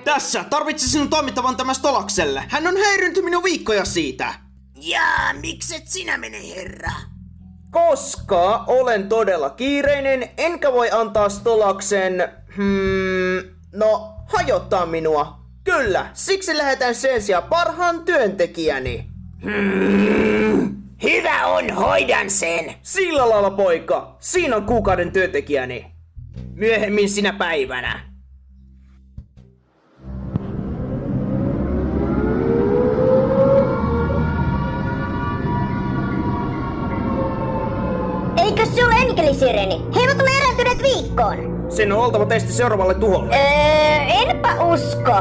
Tässä, tarvitsen sinun toimittavan tämä Stolakselle. Hän on häirinyt minun viikkoja siitä. Jaa, mikset sinä mene, herra? Koska olen todella kiireinen, enkä voi antaa Stolaksen... hajottaa minua. Kyllä, siksi lähetän sen sijaan parhaan työntekijäni. Hyvä on, hoidan sen. Sillä lailla, poika. Siinä on kuukauden työntekijäni. Myöhemmin sinä päivänä. Eikö se ole enkelisireni? He eivät ole erääntyneet viikkoon. Sen on oltava testi seuraavalle tuholle. Enpä usko.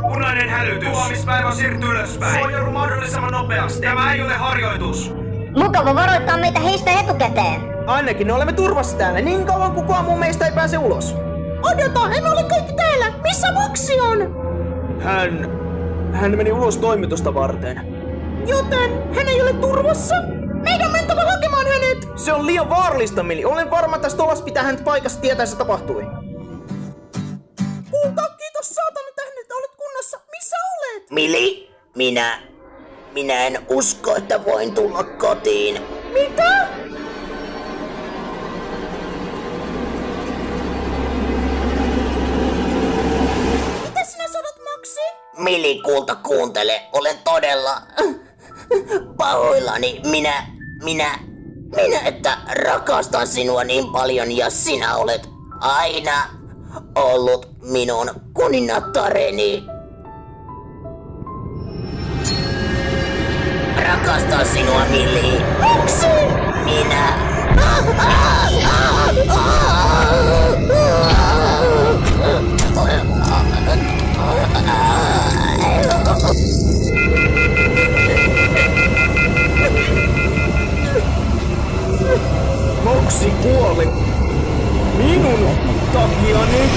Punainen hälytys. Tuhoamispäivä siirtyy ylöspäin. Suojaudu mahdollisimman nopeasti. Tämä ei ole harjoitus. Mukava varoittaa meitä heistä etukäteen. Ainakin ne olemme turvassa täällä niin kauan kuin kukaan muu meistä ei pääse ulos. Odota, emme ole kaikki täällä. Missä Moxi on? Hän meni ulos toimitusta varten. Joten hän ei ole turvassa? Meidän on mentävä hakemaan hänet! Se on liian vaarallista, Mili. Olen varma, että Stolas pitää hänet paikassa tietää, se tapahtui. Kulta, kiitos saatana tähden, että olet kunnossa. Missä olet? Mili, minä en usko, että voin tulla kotiin. Mitä? Mitä sinä sanot, Moxi? Mili, kulta, kuuntele. Olen todella pahoillani. Minä, että rakastan sinua niin paljon ja sinä olet aina ollut minun kuningattareni. Rakastan sinua, Mili. Moxi! Minä. Moxi kuoli. Minun takiani.